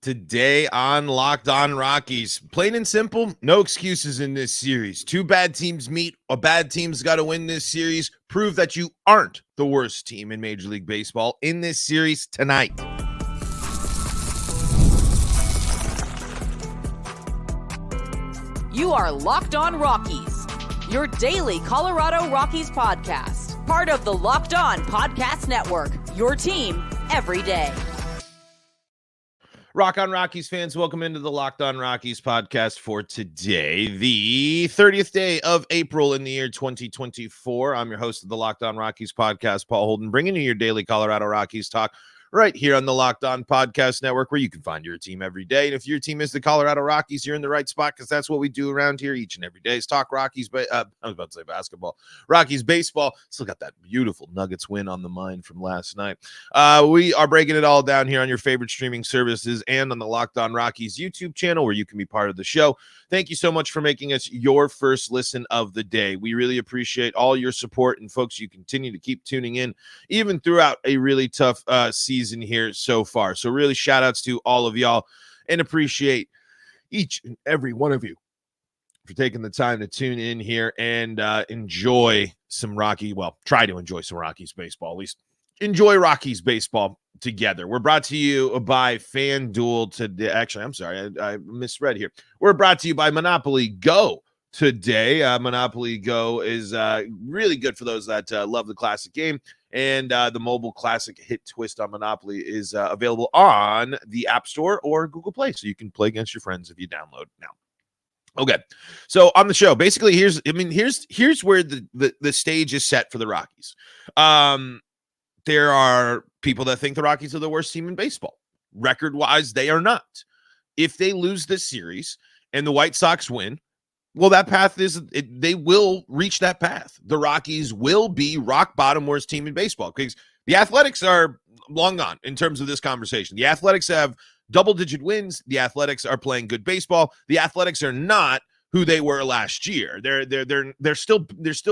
Today on Locked On Rockies, plain and simple, no excuses in this series. Two bad teams meet. A bad team's got to win this series. Prove that you aren't the worst team in Major League Baseball in this series tonight. You are Locked On Rockies, your daily Colorado Rockies podcast. Part of the Locked On Podcast Network, your team every day. Rock On Rockies fans, welcome into the Locked On Rockies podcast for today, the 30th day of April in the year 2024. I'm your host of the Locked On Rockies podcast, Paul Holden, bringing you your daily Colorado Rockies talk right here on the Locked On Podcast Network, where you can find your team every day. And if your team is the Colorado Rockies, you're in the right spot, because that's what we do around here each and every day is talk Rockies. But I was about to say basketball, Rockies baseball. Still got that beautiful Nuggets win on the mind from last night. We are breaking it all down here on your favorite streaming services and on the Locked On Rockies YouTube channel, where you can be part of the show. Thank you so much for making us your first listen of the day. We really appreciate all your support, and folks, you continue to keep tuning in even throughout a really tough season here so far. So really shout outs to all of y'all, and appreciate each and every one of you for taking the time to tune in here and enjoy some try to enjoy some Rockies baseball, at least enjoy Rockies baseball together. We're brought to you by FanDuel today. Actually, I'm sorry, I misread here. We're brought to you by Monopoly Go today. Monopoly Go is really good for those that love the classic game, and the mobile classic hit twist on Monopoly is available on the App Store or Google Play, so you can play against your friends if you download now. Okay, so on the show, basically, here's where the stage is set for the Rockies. There are people that think the Rockies are the worst team in baseball. Record-wise, they are not. If they lose this series and the White Sox win, well, that path they will reach that path. The Rockies will be rock bottom worst team in baseball, because the Athletics are long gone in terms of this conversation. The Athletics have double-digit wins. The Athletics are playing good baseball. The Athletics are not who they were last year. They're still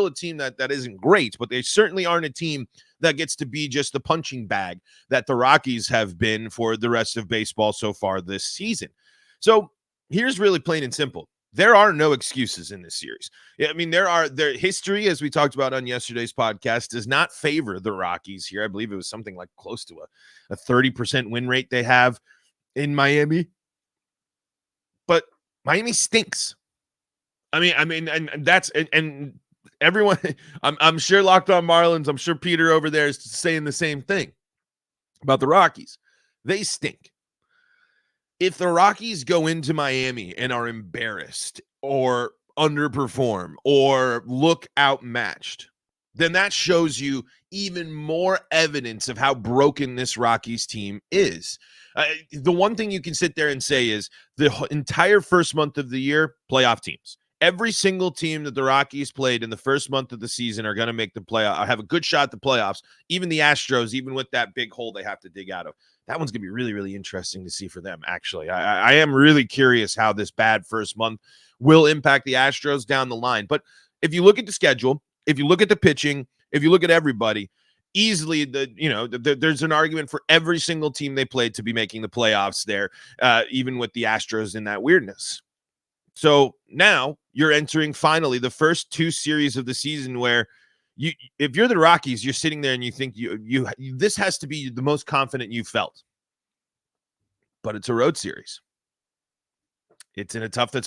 a team that isn't great, but they certainly aren't a team that gets to be just the punching bag that the Rockies have been for the rest of baseball so far this season. So here's really plain and simple. There are no excuses in this series. I mean, their history, as we talked about on yesterday's podcast, does not favor the Rockies here. I believe it was something like close to a 30% win rate they have in Miami. But Miami stinks. I mean, and everyone, I'm sure Locked On Marlins, I'm sure Peter over there is saying the same thing about the Rockies. They stink. If the Rockies go into Miami and are embarrassed or underperform or look outmatched, then that shows you even more evidence of how broken this Rockies team is. The one thing you can sit there and say is the entire first month of the year, playoff teams. Every single team that the Rockies played in the first month of the season are going to make the playoff. Have a good shot at the playoffs. Even the Astros, even with that big hole they have to dig out of. That one's going to be really, really interesting to see for them, actually. I am really curious how this bad first month will impact the Astros down the line. But if you look at the schedule, if you look at the pitching, if you look at everybody, easily there's an argument for every single team they played to be making the playoffs there, even with the Astros in that weirdness. So now you're entering finally the first two series of the season where if you're the Rockies, you're sitting there and you think this has to be the most confident you felt. But it's a road series. It's in a tough to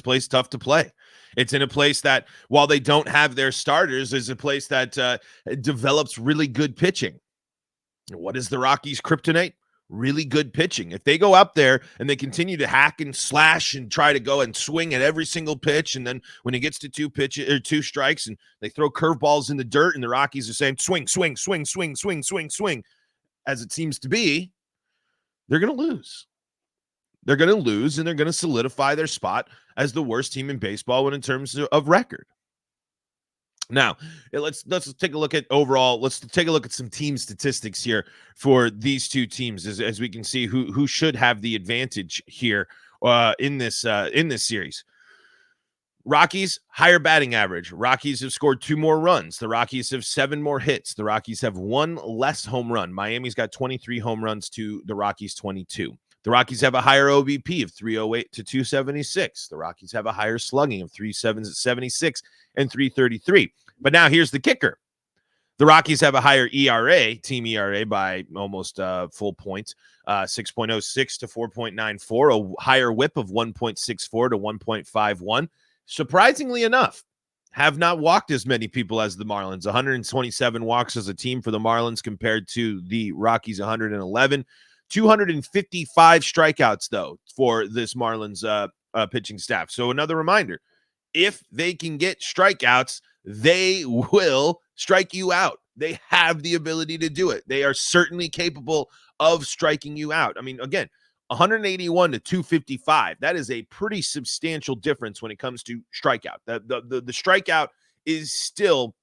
play. It's in a place that, while they don't have their starters, is a place that develops really good pitching. What is the Rockies' kryptonite? Really good pitching. If they go up there and they continue to hack and slash and try to go and swing at every single pitch, and then when it gets to two strikes and they throw curveballs in the dirt and the Rockies are saying swing, swing, swing, swing, swing, swing, swing, as it seems to be, they're going to lose. They're going to lose, and they're going to solidify their spot as the worst team in baseball in terms of record. Now, let's take a look at overall. Let's take a look at some team statistics here for these two teams, as we can see who should have the advantage here in this series. Rockies, higher batting average. Rockies have scored 2 more runs. The Rockies have 7 more hits. The Rockies have 1 less home run. Miami's got 23 home runs to the Rockies' 22. The Rockies have a higher OBP of 308 to 276. The Rockies have a higher slugging of 376 and 333. But now here's the kicker. The Rockies have a higher ERA, team ERA, by almost full point, 6.06 to 4.94, a higher whip of 1.64 to 1.51. Surprisingly enough, have not walked as many people as the Marlins. 127 walks as a team for the Marlins compared to the Rockies, 111. 255 strikeouts, though, for this Marlins pitching staff. So another reminder, if they can get strikeouts, they will strike you out. They have the ability to do it. They are certainly capable of striking you out. I mean, again, 181 to 255. That is a pretty substantial difference when it comes to strikeout. The strikeout is still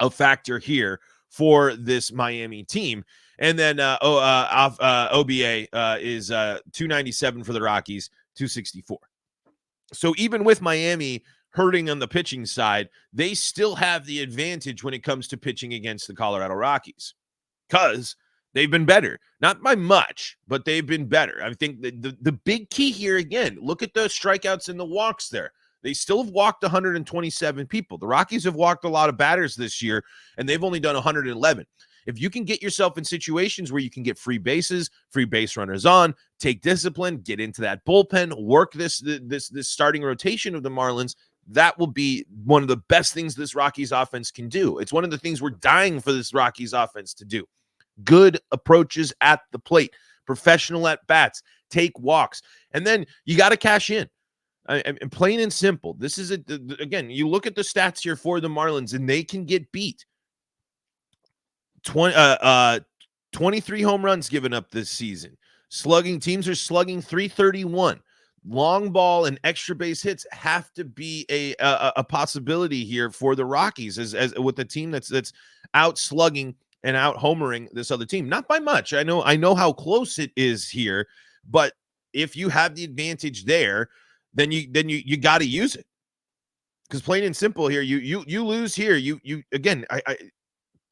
a factor here for this Miami team. And then OBA is 297 for the Rockies, 264. So even with Miami hurting on the pitching side, they still have the advantage when it comes to pitching against the Colorado Rockies because they've been better. Not by much, but they've been better. I think the big key here, again, look at the strikeouts and the walks there. They still have walked 127 people. The Rockies have walked a lot of batters this year, and they've only done 111. If you can get yourself in situations where you can get free bases, free base runners on, take discipline, get into that bullpen, work this starting rotation of the Marlins, that will be one of the best things this Rockies offense can do. It's one of the things we're dying for this Rockies offense to do. Good approaches at the plate, professional at bats, take walks, and then you got to cash in. And plain and simple, this is again, you look at the stats here for the Marlins, and they can get beat. 23 home runs given up this season. Teams are slugging 331. Long ball and extra base hits have to be a possibility here for the Rockies as with a team that's out slugging and out homering this other team. Not by much. I know how close it is here, but if you have the advantage there, then you got to use it. Because plain and simple here, you lose here. You again,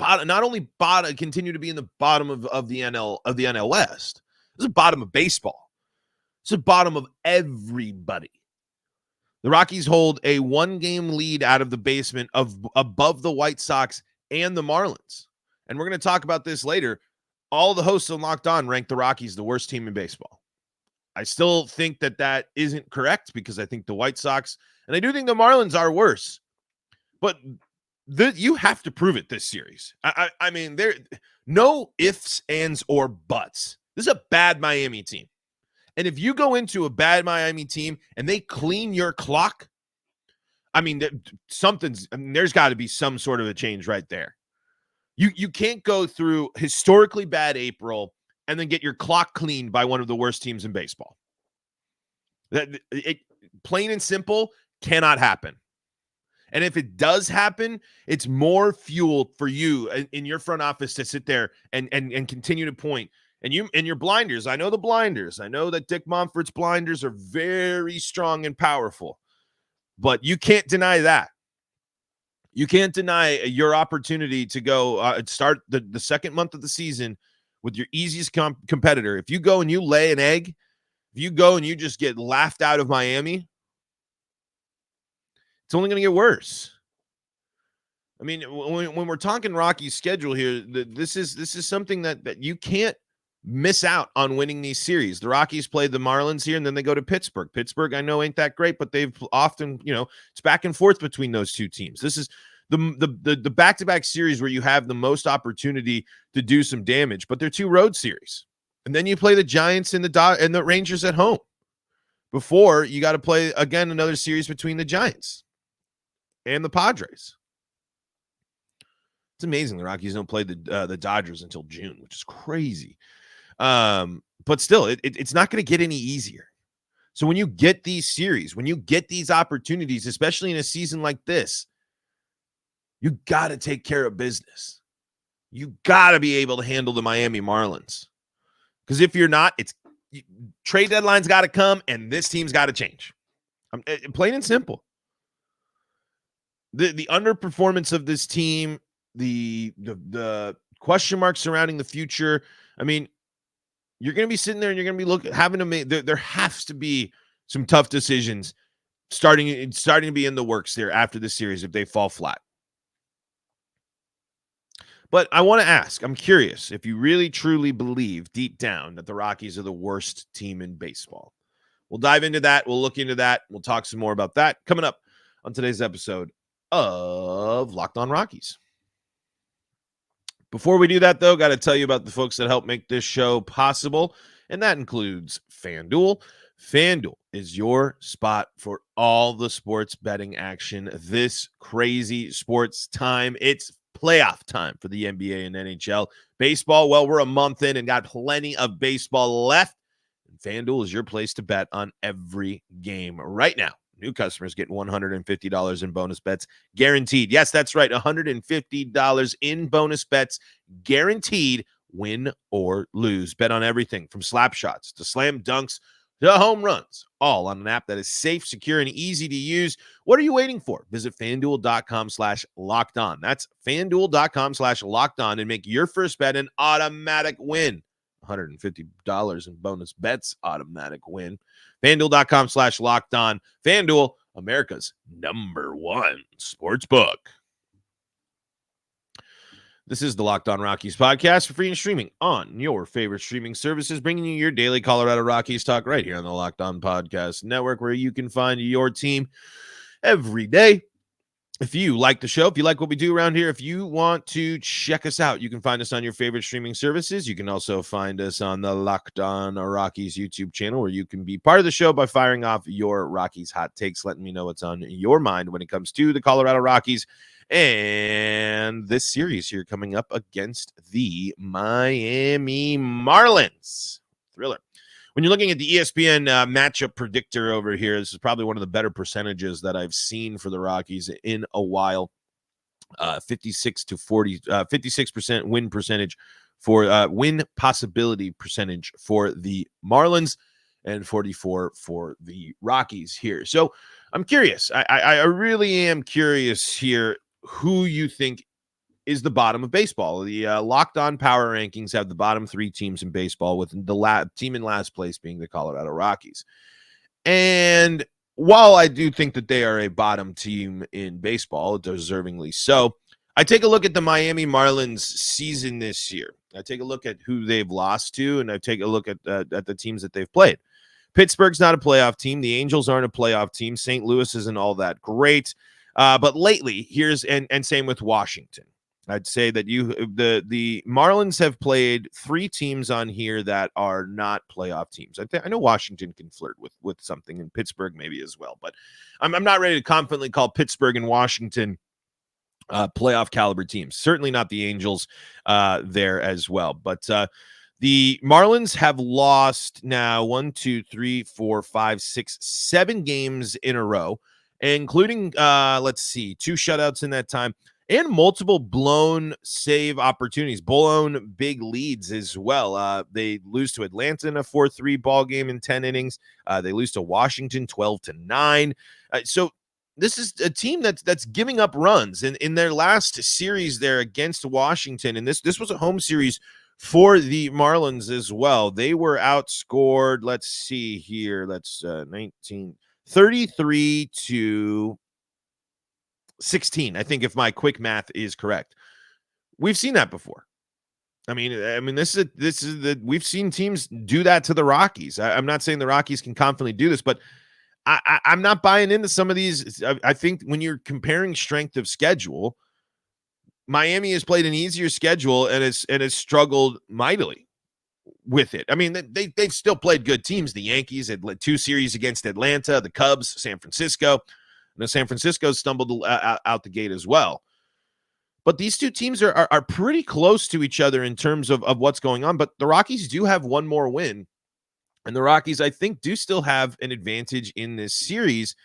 not only continue to be in the bottom of the NL West. This is the bottom of baseball. It's the bottom of everybody. The Rockies hold a 1-game lead out of the basement above the White Sox and the Marlins. And we're going to talk about this later. All the hosts on Locked On rank the Rockies the worst team in baseball. I still think that isn't correct because I think the White Sox, and I do think the Marlins are worse. But you have to prove it this series. I mean, there no ifs, ands, or buts. This is a bad Miami team. And if you go into a bad Miami team and they clean your clock, I mean, there's got to be some sort of a change right there. You can't go through historically bad April and then get your clock cleaned by one of the worst teams in baseball. It plain and simple cannot happen. And if it does happen, it's more fuel for you in your front office to sit there and continue to point. And your blinders, I know the blinders. I know that Dick Monfort's blinders are very strong and powerful. But you can't deny that. You can't deny your opportunity to go start the second month of the season with your easiest competitor. If you go and you lay an egg, if you go and you just get laughed out of Miami, it's only going to get worse. I mean, when we're talking Rockies schedule here, this is something that you can't miss out on winning these series. The Rockies play the Marlins here, and then they go to Pittsburgh. Pittsburgh, I know, ain't that great, but they've often, it's back and forth between those two teams. This is the back-to-back series where you have the most opportunity to do some damage, but they're two road series. And then you play the Giants and the Rangers at home before you got to play, again, another series between the Giants and the Padres. It's amazing the Rockies don't play the Dodgers until June, which is crazy. But still, it's not going to get any easier. So when you get these series, when you get these opportunities, especially in a season like this, you got to take care of business. You got to be able to handle the Miami Marlins. Because if you're not, trade deadline's got to come, and this team's got to change. Plain and simple. The underperformance of this team, the question marks surrounding the future. I mean, you're going to be sitting there and you're going to be having to make, there has to be some tough decisions starting to be in the works there after the series if they fall flat. But I want to ask, I'm curious if you really truly believe deep down that the Rockies are the worst team in baseball. We'll dive into that. We'll look into that. We'll talk some more about that coming up on today's episode of Locked On Rockies. Before we do that, though, got to tell you about the folks that help make this show possible, and that includes FanDuel. FanDuel is your spot for all the sports betting action this crazy sports time. It's playoff time for the NBA and NHL. Baseball, well, we're a month in and got plenty of baseball left. And FanDuel is your place to bet on every game right now. New customers get $150 in bonus bets guaranteed. Yes, that's right. $150 in bonus bets guaranteed, win or lose. Bet on everything from slap shots to slam dunks to home runs, all on an app that is safe, secure, and easy to use. What are you waiting for? Visit FanDuel.com/lockedon. That's FanDuel.com/lockedon and make your first bet an automatic win. $150 in bonus bets, automatic win. FanDuel.com/lockedon. FanDuel, America's #1 sportsbook. This is the Locked On Rockies podcast for free and streaming on your favorite streaming services, bringing you your daily Colorado Rockies talk right here on the Locked On Podcast Network, where you can find your team every day. If you like the show, if you like what we do around here, if you want to check us out, you can find us on your favorite streaming services. You can also find us on the Locked On Rockies YouTube channel, where you can be part of the show by firing off your Rockies hot takes, letting me know what's on your mind when it comes to the Colorado Rockies and this series here coming up against the Miami Marlins. Thriller. When you're looking at the ESPN matchup predictor over here, this is probably one of the better percentages that I've seen for the Rockies in a while. 56% win percentage for win possibility percentage for the Marlins, and 44 for the Rockies here. So I'm curious. I really am curious here who you think is the bottom of baseball. The Locked On Power Rankings have the bottom 3 teams in baseball, with the team in last place being the Colorado Rockies. And while I do think that they are a bottom team in baseball, deservingly so, I take a look at the Miami Marlins season this year. I take a look at who they've lost to, and I take a look at the teams that they've played. Pittsburgh's not a playoff team. The Angels aren't a playoff team. St. Louis isn't all that great. But lately, and same with Washington. I'd say that the Marlins have played 3 teams on here that are not playoff teams. I know Washington can flirt with something, and Pittsburgh maybe as well. But I'm not ready to confidently call Pittsburgh and Washington playoff caliber teams. Certainly not the Angels there as well. But the Marlins have lost now 1, 2, 3, 4, 5, 6, 7 games in a row, including 2 shutouts in that time, and multiple blown save opportunities, blown big leads as well. They lose to Atlanta in a 4-3 ball game in 10 innings. They lose to Washington 12-9. So this is a team that's giving up runs. In their last series there against Washington, and this was a home series for the Marlins as well. They were outscored, 33-16, I think, if my quick math is correct. We've seen that before. I mean, we've seen teams do that to the Rockies. I'm not saying the Rockies can confidently do this, but I'm not buying into some of these. I think when you're comparing strength of schedule, Miami has played an easier schedule and has struggled mightily with it. I mean, they've still played good teams. The Yankees had 2 series against Atlanta, the Cubs, San Francisco. San Francisco stumbled out the gate as well. But these 2 teams are pretty close to each other in terms of what's going on. But the Rockies do have one more win. And the Rockies, I think, do still have an advantage in this series.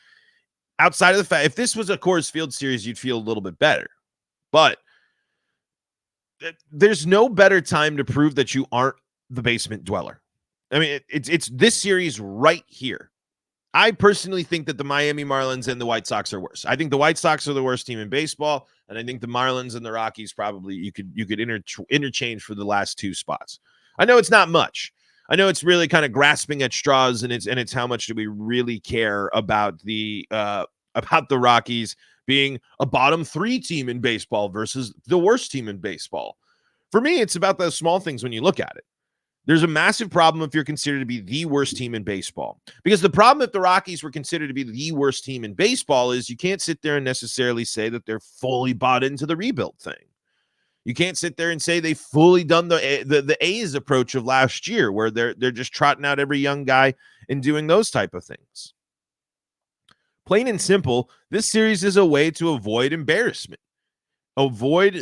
Outside of the fact, if this was a Coors Field series, you'd feel a little bit better. But there's no better time to prove that you aren't the basement dweller. I mean, it's this series right here. I personally think that the Miami Marlins and the White Sox are worse. I think the White Sox are the worst team in baseball, and I think the Marlins and the Rockies probably you could interchange for the last 2 spots. I know it's not much, I know it's really kind of grasping at straws, and it's how much do we really care about the Rockies being a bottom 3 team in baseball versus the worst team in baseball. For me, it's about those small things when you look at it. There's a massive problem if you're considered to be the worst team in baseball. Because the problem if the Rockies were considered to be the worst team in baseball is you can't sit there and necessarily say that they're fully bought into the rebuild thing. You can't sit there and say they've fully done the A's approach of last year where they're just trotting out every young guy and doing those type of things. Plain and simple, this series is a way to avoid embarrassment. Avoid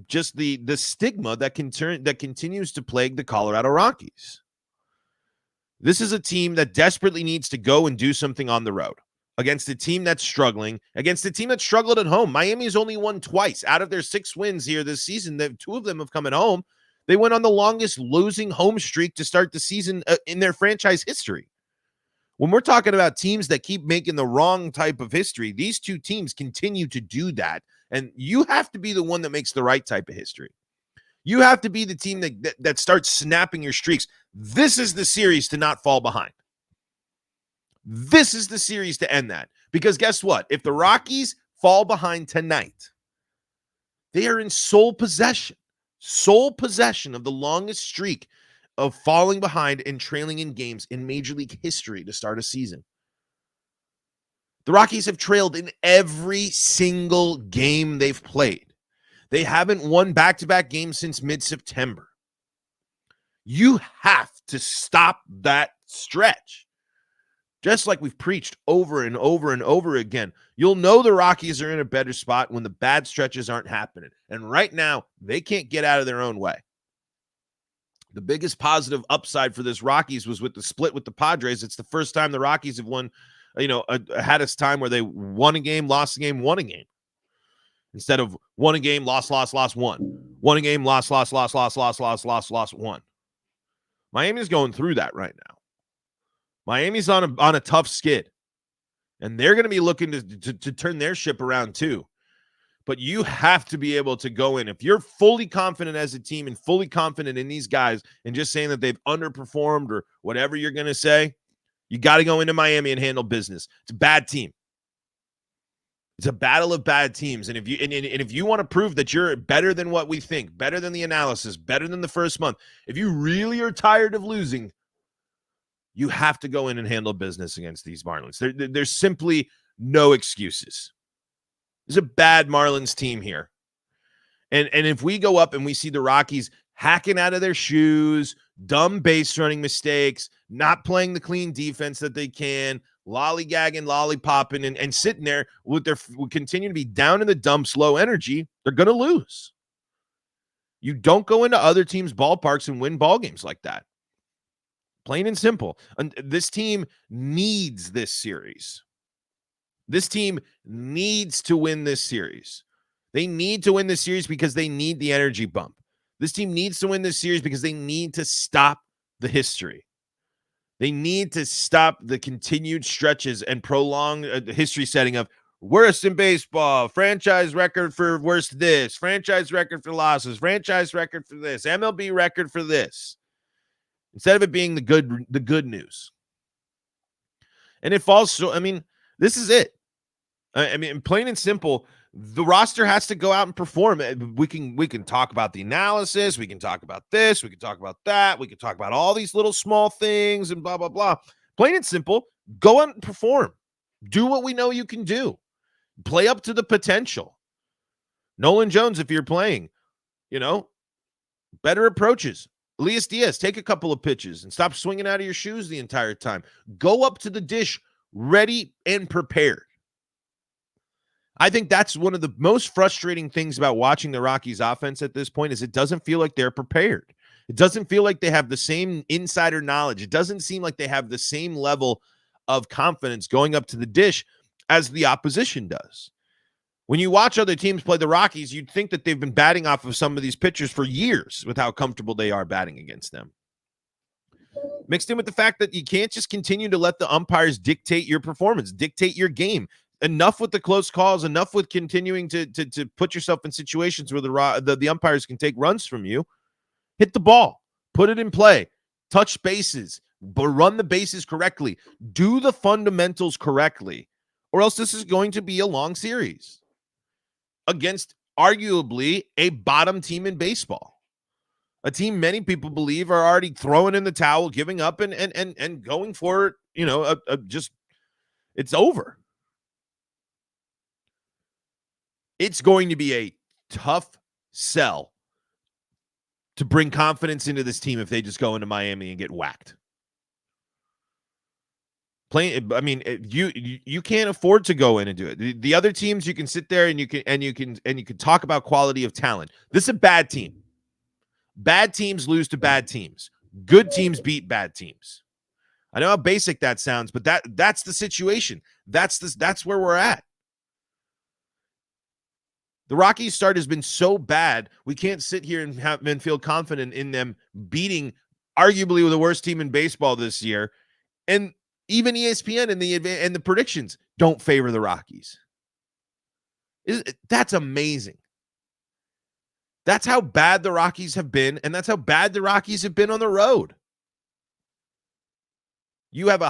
just the stigma that continues to plague the Colorado Rockies. This is a team that desperately needs to go and do something on the road against a team that's struggling, against a team that struggled at home. Miami's only won twice out of their 6 wins here this season. 2 of them have come at home. They went on the longest losing home streak to start the season in their franchise history. When we're talking about teams that keep making the wrong type of history, these 2 teams continue to do that. And you have to be the one that makes the right type of history. You have to be the team that starts snapping your streaks. This is the series to not fall behind. This is the series to end that. Because guess what? If the Rockies fall behind tonight, they are in sole possession of the longest streak of falling behind and trailing in games in Major League history to start a season. The Rockies have trailed in every single game they've played. They haven't won back-to-back games since mid-September. You have to stop that stretch. Just like we've preached over and over and over again, you'll know the Rockies are in a better spot when the bad stretches aren't happening. And right now, they can't get out of their own way. The biggest positive upside for this Rockies was with the split with the Padres. It's the first time the Rockies have won, had a time where they won a game, lost a game, won a game. Instead of won a game, lost, won. Won a game, lost, won. Miami's going through that right now. Miami's on a tough skid. And they're going to be looking to turn their ship around too. But you have to be able to go in. If you're fully confident as a team and fully confident in these guys and just saying that they've underperformed or whatever you're going to say, you got to go into Miami and handle business. It's a bad team. It's a battle of bad teams. And if you want to prove that you're better than what we think, better than the analysis, better than the first month, if you really are tired of losing, you have to go in and handle business against these Marlins. There's simply no excuses. There's a bad Marlins team here. And if we go up and we see the Rockies hacking out of their shoes, dumb base running mistakes, not playing the clean defense that they can, lollygagging, lollipopping, and sitting there with continue to be down in the dumps, low energy, they're going to lose. You don't go into other teams' ballparks and win ball games like that. Plain and simple. And this team needs this series. This team needs to win this series. They need to win this series because they need the energy bump. This team needs to win this series because they need to stop the history. They need to stop the continued stretches and prolong history setting of worst in baseball, franchise record for worst this, franchise record for losses, franchise record for this, MLB record for this. Instead of it being the good news. And it falls so, this is it. Plain and simple, the roster has to go out and perform. We can talk about the analysis. We can talk about this. We can talk about that. We can talk about all these little small things and blah, blah, blah. Plain and simple, go out and perform. Do what we know you can do. Play up to the potential. Nolan Jones, if you're playing, better approaches. Elias Diaz, take a couple of pitches and stop swinging out of your shoes the entire time. Go up to the dish ready and prepared. I think that's one of the most frustrating things about watching the Rockies offense at this point is it doesn't feel like they're prepared. It doesn't feel like they have the same insider knowledge. It doesn't seem like they have the same level of confidence going up to the dish as the opposition does. When you watch other teams play the Rockies, you'd think that they've been batting off of some of these pitchers for years with how comfortable they are batting against them. Mixed in with the fact that you can't just continue to let the umpires dictate your performance, dictate your game. Enough with the close calls, enough with continuing to put yourself in situations where the umpires can take runs from you. Hit the ball, put it in play, touch bases, but run the bases correctly, do the fundamentals correctly, or else this is going to be a long series against arguably a bottom team in baseball, a team many people believe are already throwing in the towel, giving up, and going for, just it's over. It's going to be a tough sell to bring confidence into this team if they just go into Miami and get whacked. You can't afford to go in and do it. The other teams, you can sit there and you can talk about quality of talent. This is a bad team. Bad teams lose to bad teams. Good teams beat bad teams. I know how basic that sounds, but that's the situation. That's where we're at. The Rockies' start has been so bad, we can't sit here and feel confident in them beating arguably the worst team in baseball this year. And even ESPN and the predictions don't favor the Rockies. That's amazing. That's how bad the Rockies have been, and that's how bad the Rockies have been on the road. You have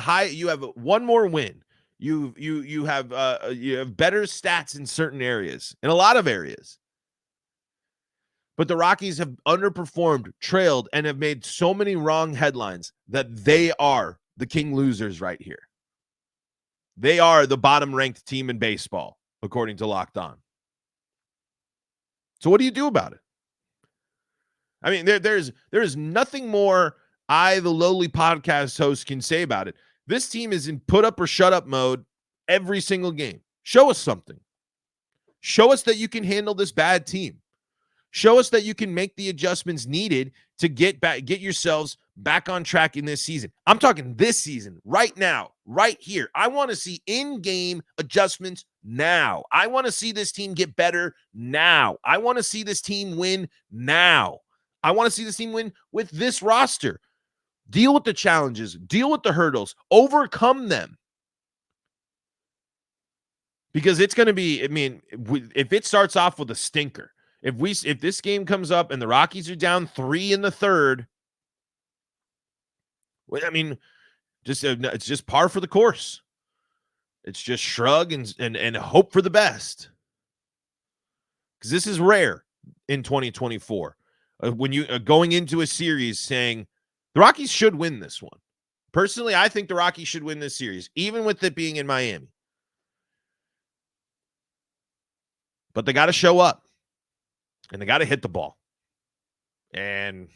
one more win. You have better stats in certain areas, in a lot of areas. But the Rockies have underperformed, trailed, and have made so many wrong headlines that they are the king losers right here. They are the bottom-ranked team in baseball, according to Locked On. So what do you do about it? I mean, there is nothing more I, the lowly podcast host, can say about it. This team is in put up or shut up mode every single game. Show us something. Show us that you can handle this bad team. Show us that you can make the adjustments needed to get yourselves back on track in this season. I'm talking this season, right now, right here. I want to see in-game adjustments now. I want to see this team get better now. I want to see this team win now. I want to see this team win with this roster. Deal with the challenges, deal with the hurdles, overcome them. Because it's going to be, if it starts off with a stinker, if this game comes up and the Rockies are down 3 in the third, it's just par for the course. It's just shrug and hope for the best. Because this is rare in 2024. When you going into a series saying the Rockies should win this one. Personally, I think the Rockies should win this series, even with it being in Miami. But they got to show up. And they got to hit the ball. And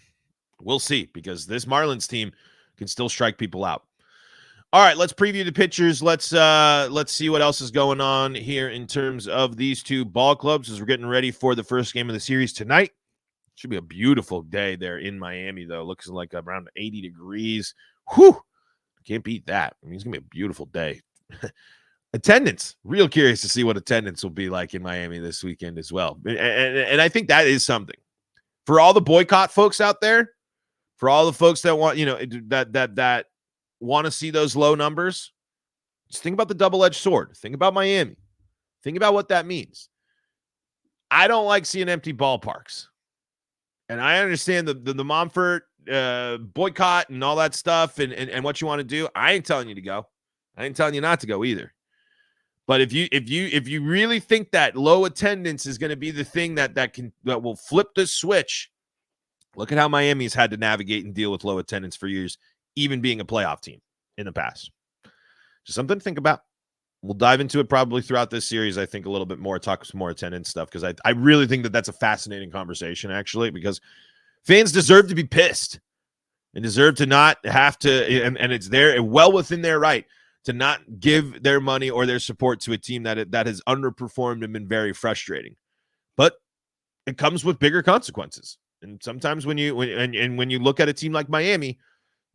we'll see, because this Marlins team can still strike people out. All right, let's preview the pitchers. Let's see what else is going on here in terms of these two ball clubs as we're getting ready for the first game of the series tonight. Should be a beautiful day there in Miami, though. Looks like around 80 degrees. Whew! Can't beat that. It's going to be a beautiful day. Attendance. Real curious to see what attendance will be like in Miami this weekend as well. And I think that is something. For all the boycott folks out there, for all the folks that want, that want to see those low numbers, just think about the double-edged sword. Think about Miami. Think about what that means. I don't like seeing empty ballparks. And I understand the Monfort boycott and all that stuff and what you want to do. I ain't telling you to go. I ain't telling you not to go either. But if you really think that low attendance is going to be the thing that will flip the switch, look at how Miami's had to navigate and deal with low attendance for years, even being a playoff team in the past. Just something to think about. We'll dive into it probably throughout this series, I think, a little bit more, talk some more attendance stuff, because I really think that's a fascinating conversation, actually, because fans deserve to be pissed and deserve to not have to, and it's there well within their right to not give their money or their support to a team that has underperformed and been very frustrating. But it comes with bigger consequences. And sometimes when you look at a team like Miami,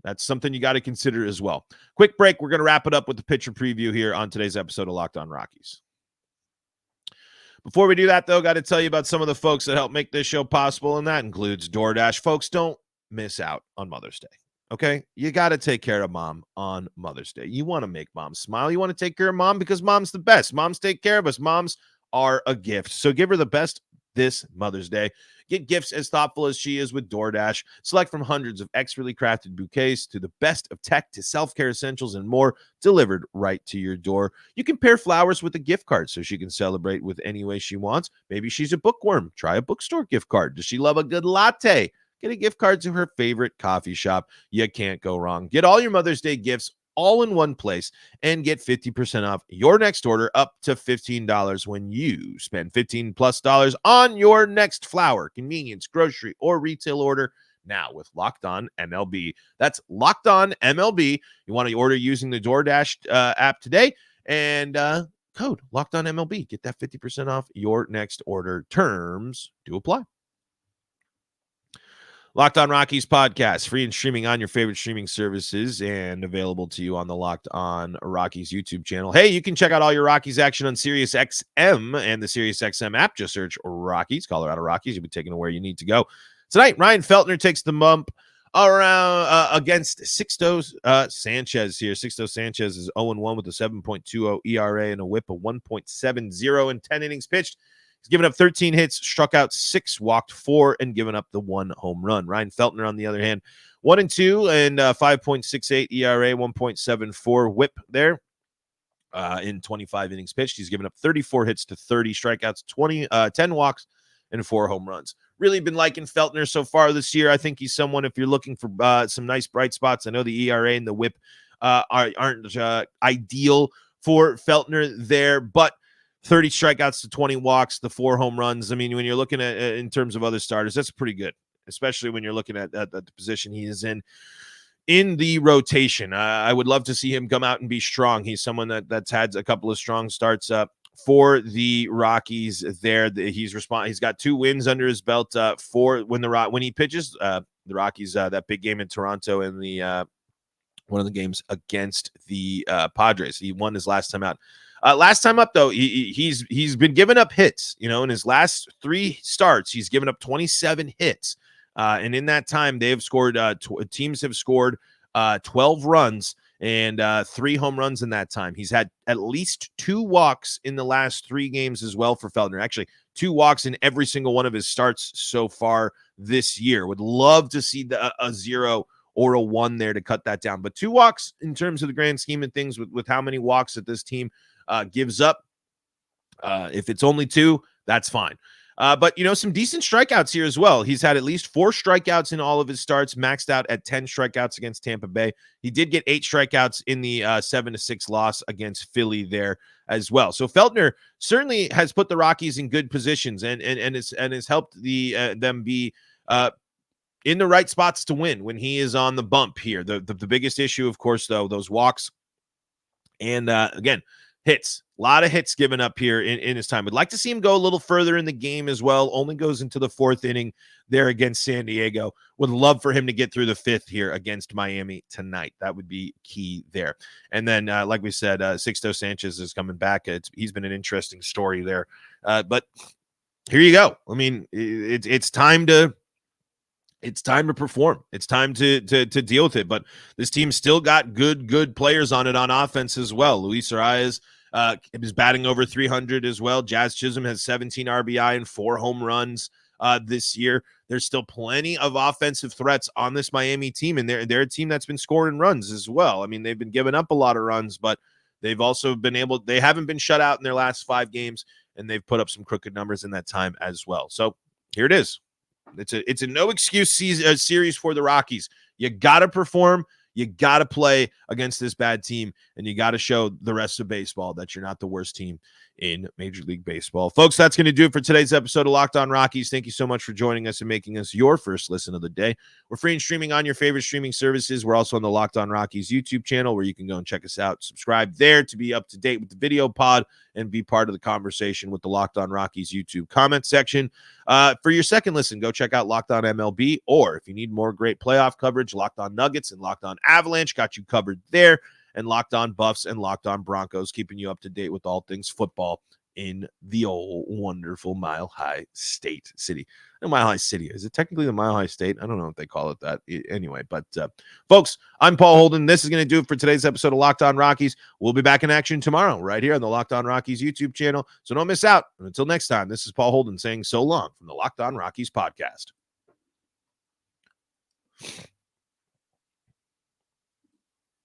that's something you got to consider as well. Quick break. We're going to wrap it up with the pitcher preview here on today's episode of Locked On Rockies. Before we do that, though, got to tell you about some of the folks that help make this show possible, and that includes DoorDash. Folks, don't miss out on Mother's Day, okay? You got to take care of Mom on Mother's Day. You want to make Mom smile. You want to take care of Mom because Mom's the best. Moms take care of us. Moms are a gift. So give her the best this Mother's Day. Get gifts as thoughtful as she is with DoorDash. Select from hundreds of expertly crafted bouquets to the best of tech to self-care essentials and more delivered right to your door. You can pair flowers with a gift card so she can celebrate with any way she wants. Maybe she's a bookworm. Try a bookstore gift card. Does she love a good latte? Get a gift card to her favorite coffee shop. You can't go wrong. Get all your Mother's Day gifts all in one place and get 50% off your next order up to $15 when you spend $15+ on your next flower, convenience, grocery, or retail order now with Locked On MLB. That's Locked On MLB. You want to order using the DoorDash app today and code Locked On MLB. Get that 50% off your next order. Terms do apply. Locked On Rockies podcast, free and streaming on your favorite streaming services and available to you on the Locked On Rockies YouTube channel. Hey, you can check out all your Rockies action on SiriusXM and the SiriusXM app. Just search Rockies, Colorado Rockies. You'll be taken to where you need to go. Tonight, Ryan Feltner takes the bump around against Sixto Sanchez here. Sixto Sanchez is 0-1 with a 7.20 ERA and a whip of 1.70 in 10 innings pitched. He's given up 13 hits, struck out 6, walked 4, and given up the 1 home run. Ryan Feltner, on the other hand, 1-2 and 5.68 ERA, 1.74 whip there in 25 innings pitched. He's given up 34 hits to 30 strikeouts, 10 walks, and 4 home runs. Really been liking Feltner so far this year. I think he's someone, if you're looking for some nice bright spots, I know the ERA and the whip aren't ideal for Feltner there, but 30 strikeouts to 20 walks, the 4 home runs. I mean, when you're looking at in terms of other starters, that's pretty good, especially when you're looking at the position he is in the rotation. I would love to see him come out and be strong. He's someone that's had a couple of strong starts for the Rockies there. He's got 2 wins under his belt for when he pitches the Rockies, that big game in Toronto and the one of the games against the Padres. He won his last time out. Last time up, though, he's been giving up hits. You know, in his last 3 starts, he's given up 27 hits. And in that time, they have scored, teams have scored 12 runs and 3 home runs in that time. He's had at least 2 walks in the last 3 games as well for Feltner. Actually, 2 walks in every single one of his starts so far this year. Would love to see a 0 or a 1 there to cut that down. But 2 walks in terms of the grand scheme of things with how many walks that this team gives up. If it's only 2, that's fine. But, you know, some decent strikeouts here as well. He's had at least 4 strikeouts in all of his starts, maxed out at 10 strikeouts against Tampa Bay. He did get 8 strikeouts in the 7-6 loss against Philly there as well. So Feltner certainly has put the Rockies in good positions and has helped them be in the right spots to win when he is on the bump here. The biggest issue, of course, though, those walks and again, hits. A lot of hits given up here in his time. Would like to see him go a little further in the game as well. Only goes into the 4th inning there against San Diego. Would love for him to get through the 5th here against Miami tonight. That would be key there. And then, like we said, Sixto Sanchez is coming back. He's been an interesting story there. But here you go. I mean, it's time to perform. It's time to deal with it. But this team's still got good players on it on offense as well. Luis Arias is batting over 300 as well. Jazz Chisholm has 17 RBI and 4 home runs this year. There's still plenty of offensive threats on this Miami team, and they're a team that's been scoring runs as well. I mean, they've been giving up a lot of runs, but they've also they haven't been shut out in their last 5 games, and they've put up some crooked numbers in that time as well. So here it is. It's a no excuse series for the Rockies. You got to perform. You got to play against this bad team, and you got to show the rest of baseball that you're not the worst team in Major League Baseball. Folks, that's going to do it for today's episode of Locked On Rockies. Thank you so much for joining us and making us your first listen of the day. We're free and streaming on your favorite streaming services. We're also on the Locked On Rockies YouTube channel where you can go and check us out. Subscribe there to be up to date with the video pod and be part of the conversation with the Locked On Rockies YouTube comment section. For your second listen, go check out Locked On MLB, or if you need more great playoff coverage, Locked On Nuggets and Locked On Avalanche got you covered there, and Locked On Buffs and Locked On Broncos, keeping you up to date with all things football in the old wonderful Mile High State City. No, Mile High City. Is it technically the Mile High State? I don't know if they call it that. Anyway, but folks, I'm Paul Holden. This is going to do it for today's episode of Locked On Rockies. We'll be back in action tomorrow right here on the Locked On Rockies YouTube channel. So don't miss out. And until next time, this is Paul Holden saying so long from the Locked On Rockies podcast.